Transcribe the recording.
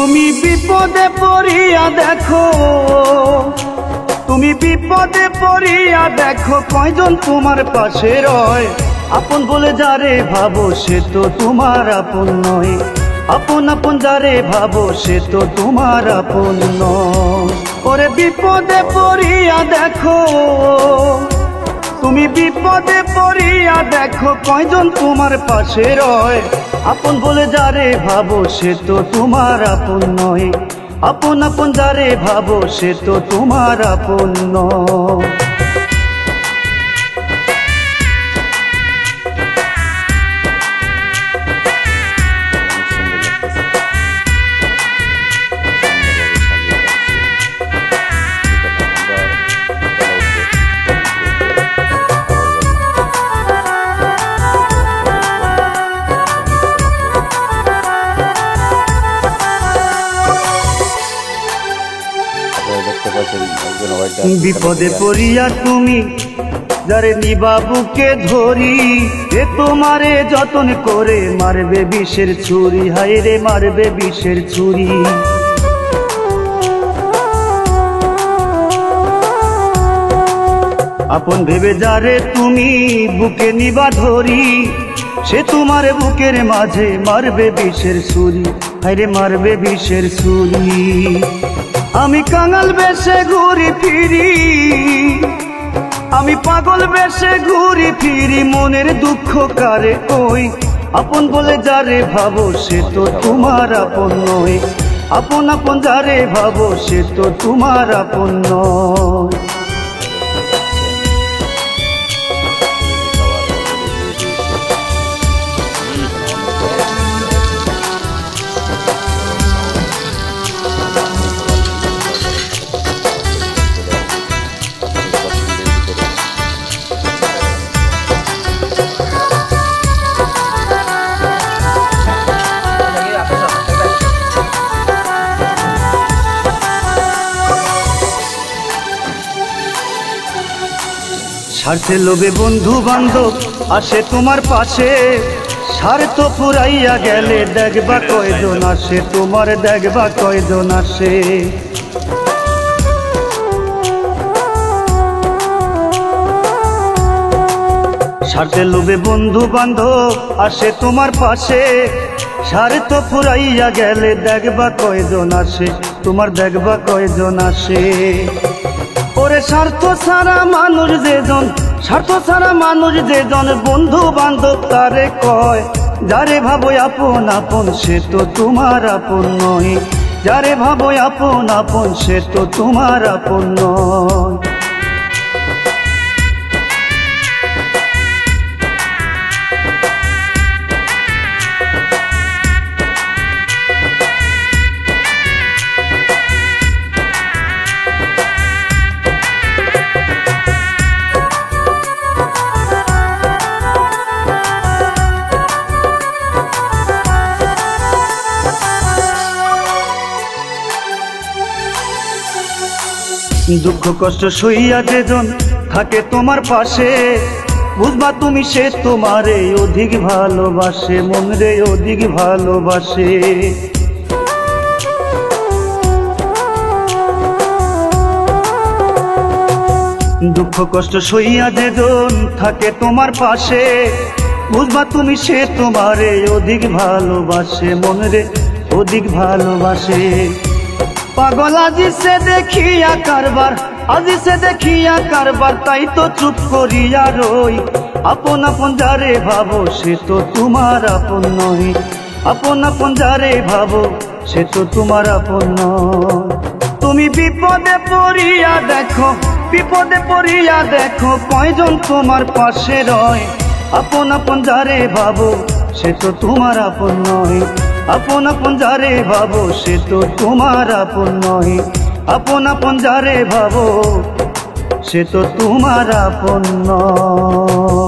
তুমি বিপদে পড়িয়া দেখো, তুমি বিপদে পড়িয়া দেখো, কয়জন তোমার পাশে রয়। আপন বলে যারে ভাবো সে তো তোমার আপন নয়, আপন আপন যারে ভাবো সে তো তোমার আপন নয়। ওরে বিপদে পড়িয়া দেখো, তুমি বিপদে পড়িয়া দেখো, কয়জন তোমার পাশে রয়। আপন বলে যারে ভাবো সে তো তোমার আপন নয়, আপন আপন যারে ভাবো সে তো তোমার আপন নয়। বিপদে পড়িয়া তুমি যারে নিবা বুকে ধরি, এ তোমারে যতন করে মারবে বিষের ছুরি, হায় রে মারবে বিষের ছুরি। আপন ভেবে যারে তুমি বুকে নিবা ধরি, সে তোমার বুকের মাঝে মারবে বিষের ছুরি, হায় রে মারবে বিষের ছুরি। আমি কাঙাল বেশে ঘুরি ফিরি, আমি পাগল বেশে ঘুরি ফিরি, মনের দুঃখ কারে কই। আপন বলে যারে ভাবো সে তো তোমার আপন নয়, আপন আপন যারে ভাবো সে তো তোমার আপন নয়। স্বার্থে লোভে বন্ধু বান্ধব আসে তোমার পাশে, স্বার্থ ফুরাইয়া গেলে দেখবা কয়জন আসে, তোমার দেখবা কয়জন আসে। স্বার্থে লোভে বন্ধু বান্ধব আসে তোমার পাশে, স্বার্থ ফুরাইয়া গেলে দেখবা কয়জন আসে, তোমার দেখবা কয়জন আসে। ওরে স্বার্থ ছাড়া মানুষ যেজন, স্বার্থ ছাড়া মানুষ যেজন, বন্ধু বান্ধব তারে কয়। যারে ভাবো আপন আপন সে তো তোমার আপন নয়, যারে ভাবো আপন আপন সে তো তোমার আপন নয়। দুঃখ কষ্ট সইয়া যেজন থাকে তোমার পাশে, বুঝবা তুমি সে তোমারে অধিক ভালোবাসে, মন রে অধিক ভালোবাসে। দুঃখ কষ্ট সইয়া যেজন থাকে তোমার পাশে, বুঝবা তুমি সে তোমারে অধিক ভালোবাসে, মন রে অধিক ভালোবাসে। পাগল আজি সে দেখিয়া কারবার, আজি সে দেখিয়া কারবার, তাই তো চুপ করিয়া রই। আপন আপন যারে ভাবো সে তো তোমার আপন নয়, আপন আপন যারে ভাবো সে তো তোমার আপন নয়। তুমি বিপদে পড়িয়া দেখো, বিপদে পড়িয়া দেখো, কয়জন তোমার পাশে রয়। আপন আপন যারে ভাবো সে তো তোমার আপন নয়, আপন আপন যারে ভাবো সে তো তোমার আপন নয়, আপন আপন যারে ভাবো সে তো তোমার আপন নয়।